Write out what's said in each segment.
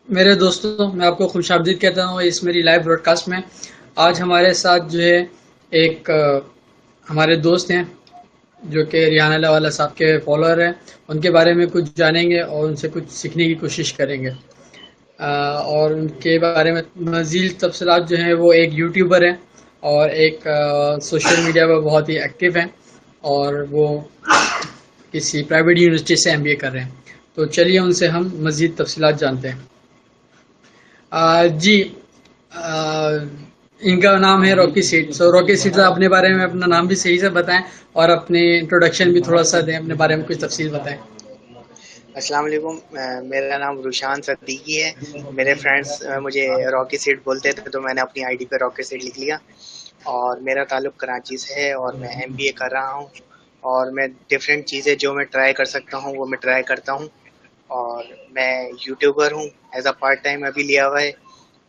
मेरे दोस्तों, मैं आपको खुशामदीद कहता हूँ इस मेरी लाइव ब्रॉडकास्ट में। आज हमारे साथ जो है एक हमारे दोस्त हैं जो कि रियान वाला साहब के फॉलोअर हैं। उनके बारे में कुछ जानेंगे और उनसे कुछ सीखने की कोशिश करेंगे। और उनके बारे में मज़ीद तफसीलात जो हैं, वो एक यूट्यूबर हैं और एक सोशल मीडिया पर बहुत ही एक्टिव हैं, और वो किसी प्राइवेट यूनिवर्सिटी से एमबीए कर रहे हैं। तो चलिए उनसे हम मज़ीद तफसीलात जानते हैं। जी, आ, इनका नाम है रॉकी सीड। सो रॉकी सीड साहब, अपने बारे में अपना नाम भी सही से बताएं और अपने इंट्रोडक्शन भी थोड़ा सा दें, अपने बारे में कुछ तफसील बताएं। अस्सलाम वालेकुम। मेरा नाम रुशान सद्दीकी है। मेरे फ्रेंड्स मुझे रॉकी सीड बोलते थे तो मैंने अपनी आईडी पे रॉकी सीड लिख लिया। और मेरा ताल्लुक कराची से है और मैं एमबीए कर रहा हूँ। और मैं डिफरेंट चीज़ें जो मैं ट्राई कर सकता हूँ वो मैं ट्राई करता हूँ। और मैं यूट्यूबर हूँ, एज अ पार्ट टाइम अभी लिया हुआ है।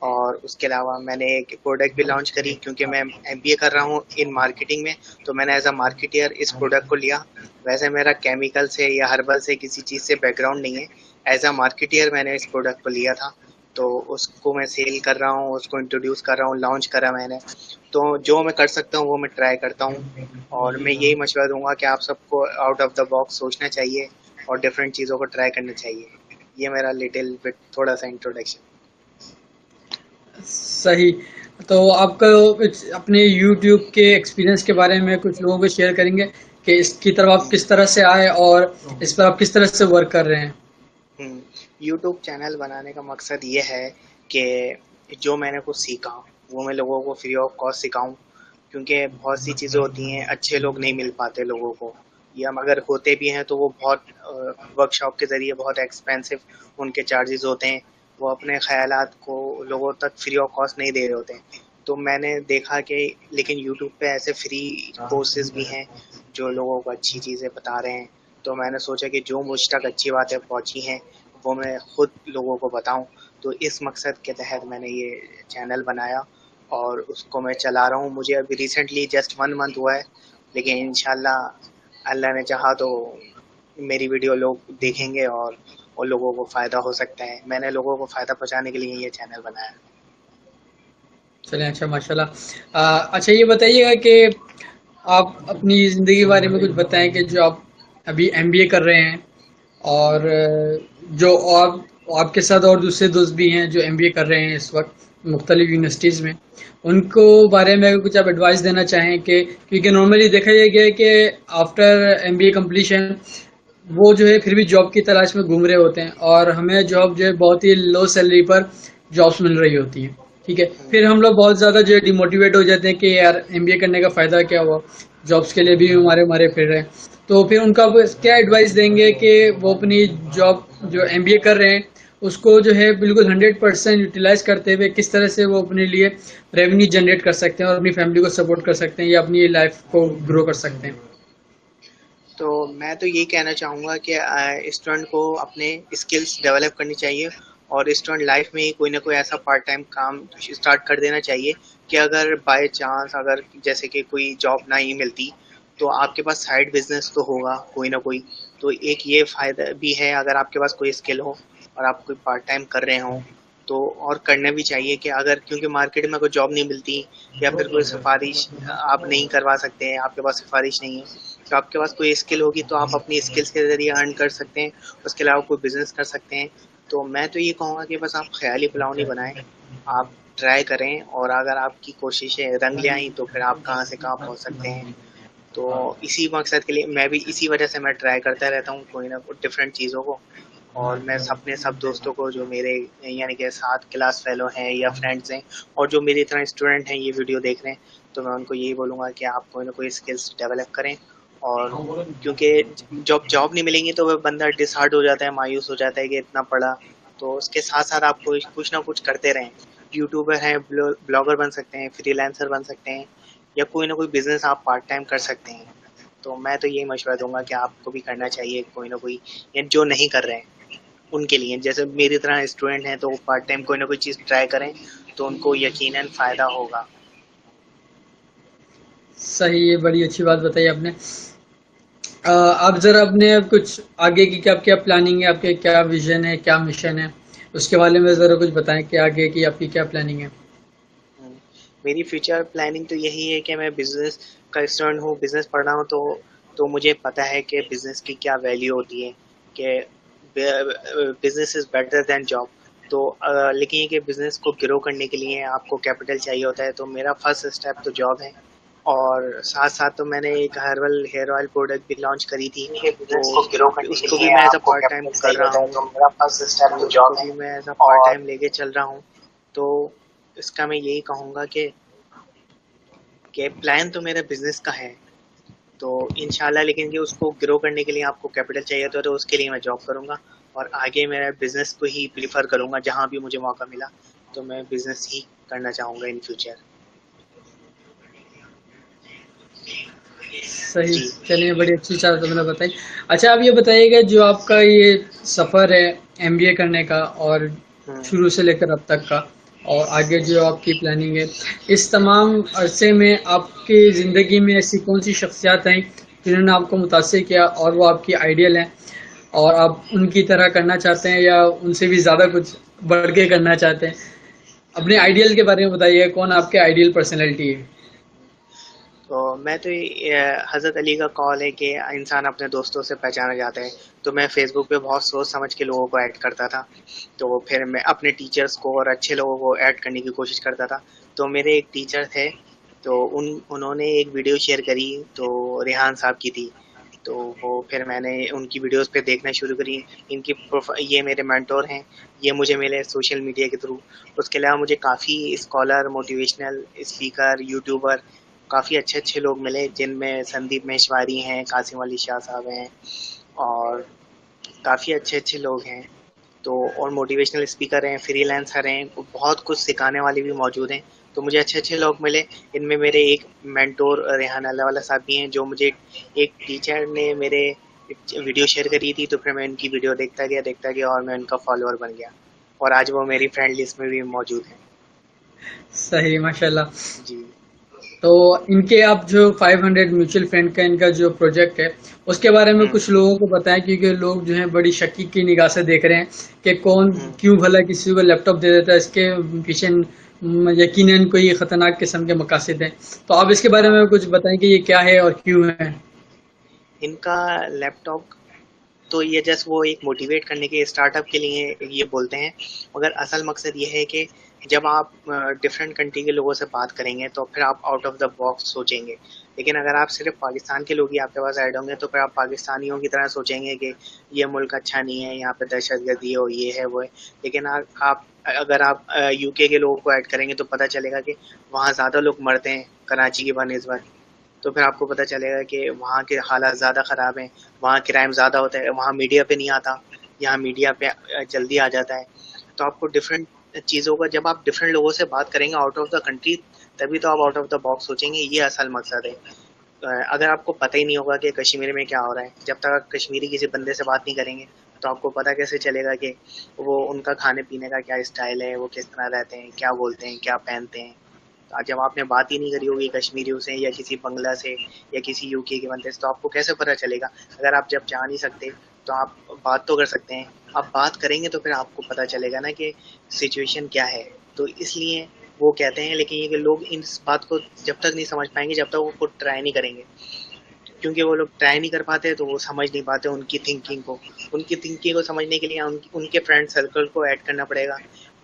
और उसके अलावा मैंने एक प्रोडक्ट भी लॉन्च करी क्योंकि मैं एमबीए कर रहा हूँ इन मार्केटिंग में। तो मैंने एज अ मार्केटियर इस प्रोडक्ट को लिया। वैसे मेरा केमिकल से या हर्बल से किसी चीज़ से बैकग्राउंड नहीं है। एज अ मार्केटियर मैंने इस प्रोडक्ट को लिया था। तो उसको मैं सेल कर रहा हूँ, उसको इंट्रोड्यूस कर रहा हूँ, लॉन्च करा मैंने। तो जो मैं कर सकता हूँ वो मैं ट्राई करता हूँ। और मैं यही मशवरा दूंगा कि आप सबको आउट ऑफ द बॉक्स सोचना चाहिए और डिफरेंट चीज़ों को ट्राई करना चाहिए। ये मेरा लिटिल बिट थोड़ा सा इंट्रोडक्शन। सही। तो आपका अपने यूट्यूब के एक्सपीरियंस के बारे में कुछ लोगों को शेयर करेंगे कि इसकी तरफ आप किस तरह से आए और इस पर आप किस तरह से वर्क कर रहे हैं। यूट्यूब चैनल बनाने का मकसद ये है कि जो मैंने कुछ सीखा वो मैं लोगों को फ्री ऑफ कॉस्ट सिखाऊं। क्योंकि बहुत सी चीज़ें होती हैं, अच्छे लोग नहीं मिल पाते लोगों को, या अगर होते भी हैं तो वो बहुत वर्कशॉप के ज़रिए बहुत एक्सपेंसिव उनके चार्जेस होते हैं। वो अपने ख़यालात को लोगों तक फ्री ऑफ कॉस्ट नहीं दे रहे होते हैं। तो मैंने देखा कि लेकिन यूट्यूब पे ऐसे फ्री कोर्सेज भी हैं जो लोगों को अच्छी चीज़ें बता रहे हैं। तो मैंने सोचा कि जो मुझ तक अच्छी बातें पहुंची हैं वो मैं खुद लोगों को बताऊं। तो इस मकसद के तहत मैंने ये चैनल बनाया और उसको मैं चला रहा हूँ। मुझे अभी रिसेंटली जस्ट 1 मंथ हुआ है, लेकिन इंशाल्लाह अल्लाह ने चाहा तो मेरी वीडियो लोग देखेंगे और उन लोगों को फ़ायदा हो सकता है। मैंने लोगों को फ़ायदा पहुंचाने के लिए ये चैनल बनाया। चलें, अच्छा, माशाल्लाह। अच्छा, ये बताइएगा कि आप अपनी ज़िंदगी के बारे में कुछ बताएं कि जो आप अभी एमबीए कर रहे हैं, और जो आप आपके साथ और दूसरे दोस्त भी हैं जो एमबीए कर रहे हैं इस वक्त मुख्तलिफ यूनिवर्सिटीज़ में, उनको बारे में अगर कुछ आप एडवाइस देना चाहें कि क्योंकि नॉर्मली देखा यह गया है कि आफ्टर एमबीए कंप्लीशन वो जो है फिर भी जॉब की तलाश में घूम रहे होते हैं, और हमें जॉब जो है बहुत ही लो सैलरी पर जॉब्स मिल रही होती हैं। ठीक है, फिर हम लोग बहुत ज़्यादा जो है डिमोटिवेट हो जाते हैं कि यार एमबीए करने का फ़ायदा क्या हुआ, जॉब्स के लिए भी हमारे हमारे फिर रहे हैं। तो फिर उनका आप क्या एडवाइस देंगे कि वो अपनी जॉब जो एमबीए कर रहे हैं उसको जो है बिल्कुल 100% यूटिलाइज करते हुए किस तरह से वो अपने लिए रेवेन्यू जनरेट कर सकते हैं और अपनी फैमिली को सपोर्ट कर सकते हैं या अपनी लाइफ को ग्रो कर सकते हैं। तो मैं तो यही कहना चाहूँगा कि स्टूडेंट को अपने स्किल्स डेवलप करनी चाहिए। और स्टूडेंट लाइफ में ही कोई ना कोई ऐसा पार्ट टाइम काम स्टार्ट कर देना चाहिए कि अगर बाय चांस अगर जैसे कि कोई जॉब ना ही मिलती तो आपके पास साइड बिजनेस तो होगा कोई ना कोई। तो एक ये फ़ायदा भी है अगर आपके पास कोई स्किल हो और आप कोई पार्ट टाइम कर रहे हो तो। और करना भी चाहिए कि अगर क्योंकि मार्केट में कोई जॉब नहीं मिलती या फिर कोई सिफारिश आप नहीं करवा सकते हैं, आपके पास सिफारिश नहीं है, तो आपके पास कोई स्किल होगी तो आप अपनी स्किल्स के ज़रिए अर्न कर सकते हैं। उसके अलावा कोई बिजनेस कर सकते हैं। तो मैं तो ये कहूँगा कि बस आप ख्याली पुलाव नहीं बनाएं, आप ट्राई करें। और अगर आपकी कोशिशें रंग ले आईं तो फिर आप कहाँ से कहाँ पहुँच सकते हैं। तो इसी मकसद के लिए मैं भी इसी वजह से मैं ट्राई करता रहता हूँ कोई ना कोई डिफरेंट चीज़ों को। और मैं अपने सब दोस्तों को जो मेरे यानी कि साथ क्लास फेलो हैं या फ्रेंड्स हैं और जो मेरी तरह स्टूडेंट हैं ये वीडियो देख रहे हैं, तो मैं उनको यही बोलूँगा कि आप कोई ना कोई स्किल्स डेवलप करें। और क्योंकि जब जॉब नहीं मिलेंगी तो वह बंदा डिसहार्ट हो जाता है, मायूस हो जाता है कि इतना पढ़ा। तो उसके साथ साथ आप कुछ ना कुछ करते रहें। यूट्यूबर हैं, ब्लॉगर बन सकते हैं, फ्रीलांसर बन सकते हैं, या कोई ना कोई बिजनेस आप पार्ट टाइम कर सकते हैं। तो मैं तो यही मशवरा दूंगा कि आपको भी करना चाहिए कोई ना कोई, या जो नहीं कर रहे हैं उनके लिए, जैसे मेरी तरह स्टूडेंट हैं तो पार्ट टाइम कोई ना कोई चीज़ ट्राई करें तो उनको यकीनन फ़ायदा होगा। सही, ये बड़ी अच्छी बात बताई आपने। आप जरा अपने कुछ आगे की क्या क्या प्लानिंग है, आपके क्या विजन है, क्या मिशन है, उसके बारे में ज़रा कुछ बताएं कि आगे की आपकी क्या प्लानिंग है? हम्म, मेरी फ्यूचर प्लानिंग तो यही है कि मैं बिजनेस का स्टूडेंट हूँ, बिजनेस पढ़ रहा हूँ, तो मुझे पता है कि बिजनेस की क्या वैल्यू होती है, कि business is better than job. तो लेकिन ये कि बिजनेस को ग्रो करने के लिए आपको कैपिटल चाहिए होता है, तो मेरा फर्स्ट स्टेप तो जॉब है। और साथ साथ तो मैंने एक हर्बल हेयर ऑयल प्रोडक्ट भी लॉन्च करी थी, देखिए तो बिजनेस को ग्रो करने के उसको भी लिए मैं एज अ आपको पार्ट टाइम कैपिटल कर चाहिए रहा होता है, हूँ, तो मेरा फर्स्ट स्टेप तो तो उसको जॉब है। भी मैं एज अ पार्ट और टाइम लेके चल रहा हूँ। तो इसका मैं यही कहूँगा कि प्लान तो मेरा बिजनेस का है, तो इंशाल्लाह, लेकिन कि उसको ग्रो करने के लिए आपको कैपिटल चाहिए होता है, तो उसके लिए मैं जॉब करूँगा और आगे मेरा बिजनेस को ही प्रीफर करूँगा। जहाँ भी मुझे मौका मिला तो मैं बिजनेस ही करना चाहूँगा इन फ्यूचर। सही। जी। चलिए, बड़ी अच्छी बात तुमने बताई। अच्छा, आप ये बताइएगा, जो आपका ये सफ़र है एमबीए करने का, और हम्म। शुरू से लेकर अब तक का, और आगे जो आपकी प्लानिंग है, इस तमाम अरसे में आपकी ज़िंदगी में ऐसी कौन सी शख्सियात हैं जिन्होंने आपको मुतासिर किया और वो आपकी आइडियल हैं, और आप उनकी तरह करना चाहते हैं या उनसे भी ज़्यादा कुछ बढ़ के करना चाहते हैं? अपने हम्म। आइडियल के बारे में बताइए, कौन आपके आइडियल पर्सनैलिटी है? तो मैं तो हज़रत अली का कॉल है कि इंसान अपने दोस्तों से पहचाना जाता है। तो मैं फेसबुक पे बहुत सोच समझ के लोगों को ऐड करता था, तो फिर मैं अपने टीचर्स को और अच्छे लोगों को ऐड करने की कोशिश करता था। तो मेरे एक टीचर थे, तो उन्होंने एक वीडियो शेयर करी, तो रेहान साहब की थी। तो वो फिर मैंने उनकी वीडियोस पे देखना शुरू करी। ये मेरे मेंटोर हैं, ये मुझे मिले सोशल मीडिया के थ्रू। उसके अलावा मुझे काफ़ी स्कॉलर, मोटिवेशनल स्पीकर, यूट्यूबर, काफ़ी अच्छे अच्छे लोग मिले, जिनमें संदीप महेश्वरी हैं, कासिम अली शाह साहब हैं, और काफ़ी अच्छे अच्छे लोग हैं। तो और मोटिवेशनल स्पीकर हैं, फ्रीलांसर हैं, बहुत कुछ सिखाने वाले भी मौजूद हैं। तो मुझे अच्छे अच्छे लोग मिले। इनमें मेरे एक मेंटोर रेहान अल्लाहवाला साहब भी हैं, जो मुझे एक टीचर ने मेरे वीडियो शेयर करी थी, तो फिर मैं उनकी वीडियो देखता गया और मैं उनका फॉलोअर बन गया, और आज वो मेरी फ्रेंड लिस्ट में भी मौजूद हैं। सही, माशाल्लाह। जी। तो इनके आप जो 500 म्यूचुअल फंड का इनका जो प्रोजेक्ट है, उसके बारे में हम्म। कुछ लोगों को बताएं, क्योंकि लोग जो हैं बड़ी शक्की की निगाह से देख रहे हैं कि कौन हम्म। क्यों भला किसी को लैपटॉप दे देता है। इसके पीछे यकीनन कोई खतरनाक किस्म के मकासद हैं। तो आप इसके बारे में हाँ, कुछ बताएं कि ये क्या है और क्यों है? इनका लैपटॉप तो ये जस्ट वो एक मोटिवेट करने के स्टार्टअप के लिए ये बोलते हैं, मगर असल मकसद ये है कि जब आप डिफरेंट कंट्री के लोगों से बात करेंगे तो फिर आप आउट ऑफ द बॉक्स सोचेंगे। लेकिन अगर आप सिर्फ पाकिस्तान के लोग ही आपके पास ऐड होंगे, तो फिर आप पाकिस्तानियों की तरह सोचेंगे कि ये मुल्क अच्छा नहीं है, यहाँ पे दहशतगर्दी हो, ये है वो है। लेकिन आप अगर आप यूके के लोगों को ऐड करेंगे तो पता चलेगा कि वहाँ ज़्यादा लोग मरते हैं कराची की बनस्बत। तो फिर आपको पता चलेगा कि वहाँ के हालात ज़्यादा ख़राब हैं, वहाँ क्राइम ज़्यादा होता है, वहाँ मीडिया पे नहीं आता, यहाँ मीडिया पे जल्दी आ जाता है। तो आपको डिफरेंट चीज़ों का, जब आप डिफरेंट लोगों से बात करेंगे आउट ऑफ द कंट्री, तभी तो आप आउट ऑफ द बॉक्स सोचेंगे, ये असल मकसद है। अगर आपको पता ही नहीं होगा कि कश्मीर में क्या हो रहा है, जब तक आप कश्मीरी किसी बंदे से बात नहीं करेंगे, तो आपको पता कैसे चलेगा कि वो उनका खाने पीने का क्या स्टाइल है, वो किस तरह रहते हैं, क्या बोलते हैं, क्या पहनते हैं। जब आपने बात ही नहीं करी होगी कश्मीरियों से या किसी बंगला से या किसी यूके के बंदे से, तो आपको कैसे पता चलेगा? अगर आप जब जा नहीं सकते तो आप बात तो कर सकते हैं। आप बात करेंगे तो फिर आपको पता चलेगा ना कि सिचुएशन क्या है। तो इसलिए वो कहते हैं, लेकिन ये कि लोग इस बात को जब तक नहीं समझ पाएंगे, जब तक वो खुद ट्राई नहीं करेंगे, क्योंकि वो लोग ट्राई नहीं कर पाते तो वो समझ नहीं पाते उनकी थिंकिंग को। उनकी थिंकिंग को समझने के लिए उनके फ्रेंड सर्कल को ऐड करना पड़ेगा।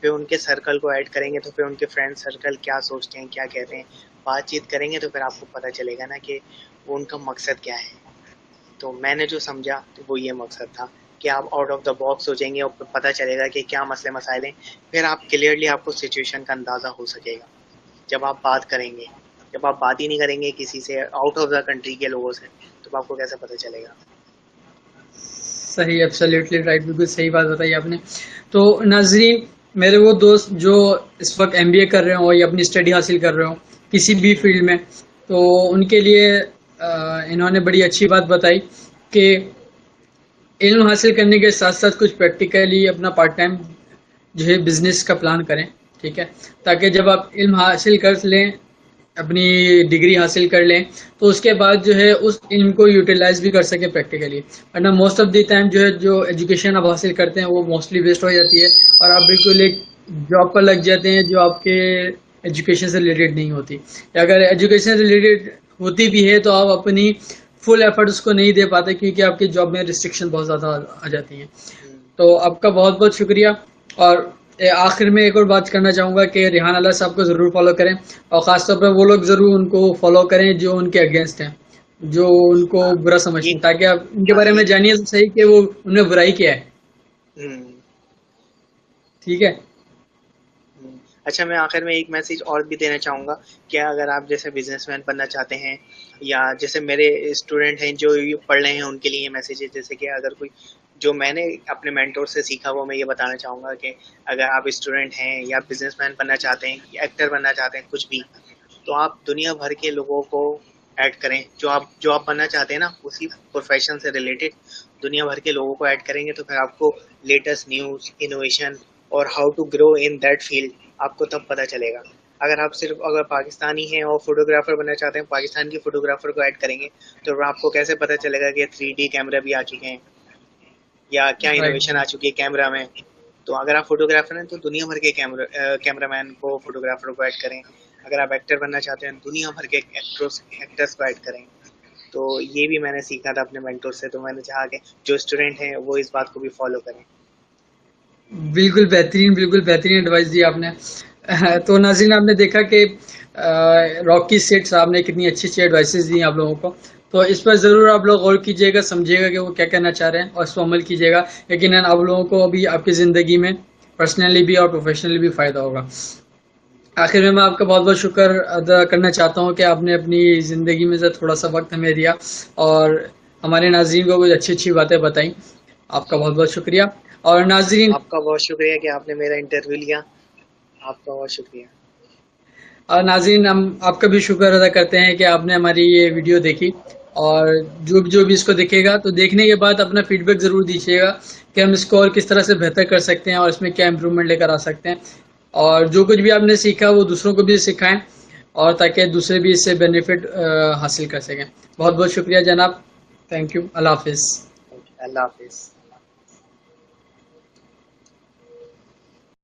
फिर उनके सर्कल को ऐड करेंगे तो फिर उनके फ्रेंड सर्कल क्या सोचते हैं, क्या कहते हैं, बातचीत करेंगे तो फिर आपको पता चलेगा ना कि वो उनका मकसद क्या है। तो मैंने जो समझा तो वो ये मकसद था कि आप आउट ऑफ द बॉक्स सोचेंगे और फिर पता चलेगा कि क्या मसले मसाइल हैं। फिर आप क्लियरली आपको सिचुएशन का अंदाज़ा हो सकेगा जब आप बात करेंगे। जब आप बात ही नहीं करेंगे किसी से आउट ऑफ द कंट्री के लोगों से, तो आपको कैसे पता चलेगा? सही, एब्सोल्युटली राइट, बिल्कुल सही बात बताई आपने। तो नाजरीन, मेरे वो दोस्त जो इस वक्त एमबीए कर रहे हो या अपनी स्टडी हासिल कर रहे हो किसी भी हम्म। फील्ड में, तो उनके लिए इन्होंने बड़ी अच्छी बात बताई कि इल्म हासिल करने के साथ साथ कुछ प्रैक्टिकली अपना पार्ट टाइम जो है बिजनेस का प्लान करें। ठीक है, ताकि जब आप इल्म हासिल कर लें अपनी डिग्री हासिल कर लें, तो उसके बाद जो है उस इल्म को यूटिलाइज भी कर सके प्रैक्टिकली। वरना मोस्ट ऑफ द टाइम जो है जो एजुकेशन आप हासिल करते हैं वो मोस्टली वेस्ट हो जाती है, और आप बिल्कुल एक जॉब पर लग जाते हैं जो आपके एजुकेशन से रिलेटेड नहीं होती, या अगर एजुकेशन से रिलेटेड होती भी है तो आप अपनी फुल एफर्ट उसको नहीं दे पाते, क्योंकि आपकी जॉब में रिस्ट्रिक्शन बहुत ज़्यादा आ जाती हैं। हम्म, तो आपका बहुत बहुत शुक्रिया। और आखिर में एक और बात करना चाहूंगा कि रिहान अल्लाह साहब को ज़रूर फॉलो करें, और ख़ासतौर पर वो लोग ज़रूर उनको फॉलो करें जो उनके अगेंस्ट हैं, जो उनको हाँ बुरा समझते ये हैं, ताकि आप उनके हाँ बारे में ये जानिए तो सही कि वो उनमें बुराई क्या है। हम्म ठीक है। हम्म। अच्छा, मैं आखिर में एक मैसेज और भी देना चाहूँगा कि अगर आप जैसे बिजनेसमैन बनना चाहते हैं, या जैसे मेरे स्टूडेंट हैं जो ये पढ़ रहे हैं उनके लिए ये मैसेज है, जैसे कि अगर कोई जो मैंने अपने मेंटोर से सीखा वो मैं ये बताना चाहूँगा कि अगर आप स्टूडेंट हैं या बिजनेसमैन बनना चाहते हैं या एक्टर बनना चाहते हैं कुछ भी, तो आप दुनिया भर के लोगों को ऐड करें। जो आप बनना चाहते हैं ना उसी प्रोफेशन से रिलेटेड दुनिया भर के लोगों को ऐड करेंगे, तो फिर आपको लेटेस्ट न्यूज़, इनोवेशन और how to grow in that field आपको तब पता चलेगा। अगर पाकिस्तानी हैं और फोटोग्राफर बनना चाहते हैं, पाकिस्तान के फोटोग्राफर को ऐड करेंगे, तो फिर आपको कैसे पता चलेगा कि 3D कैमरा भी आ चुके हैं या क्या राइट। इनोवेशन आ चुकी है कैमरा में। तो अगर आप फोटोग्राफर हैं तो दुनिया भर के कैमरामैन को, फोटोग्राफर को ऐड करें। अगर आप एक्टर बनना चाहते हैं दुनिया भर के एक्टर्स को ऐड करें। तो ये भी मैंने सीखा था अपने मेंटोर से, तो मैंने चाहा कि जो स्टूडेंट हैं वो इस बात को भी फॉलो करें। बिल्कुल बेहतरीन एडवाइस दी आपने। तो नाज़रीन, आपने देखा कि रॉकी सेठ साहब ने कितनी अच्छी अच्छी एडवाइसेस दी आप लोगों को। तो इस पर ज़रूर आप लोग गौर कीजिएगा, समझिएगा कि वो क्या कहना चाह रहे हैं, और इस पर अमल कीजिएगा। यकीनन आप लोगों को अभी आपकी ज़िंदगी में पर्सनली भी और प्रोफेशनली भी फ़ायदा होगा। आखिर में मैं आपका बहुत बहुत शुक्र अदा करना चाहता हूँ कि आपने अपनी ज़िंदगी में से थोड़ा सा वक्त हमें दिया, और हमारे नाज़रीन को कुछ अच्छी अच्छी बातें बताई। आपका बहुत बहुत शुक्रिया। और नाज़रीन, आपका बहुत शुक्रिया कि आपने मेरा इंटरव्यू लिया। आपका बहुत शुक्रिया। नाज़रीन, हम आपका भी शुक्र अदा करते हैं कि आपने हमारी ये वीडियो देखी। और जो भी इसको देखेगा तो देखने के बाद अपना फीडबैक ज़रूर दीजिएगा कि हम इसको और किस तरह से बेहतर कर सकते हैं और इसमें क्या इम्प्रूवमेंट लेकर आ सकते हैं। और जो कुछ भी आपने सीखा वो दूसरों को भी सिखाएं, और ताकि दूसरे भी इससे बेनिफिट हासिल कर सकें। बहुत बहुत शुक्रिया जनाब। Thank you. अल्लाह हाफिज़। अल्लाह हाफिज।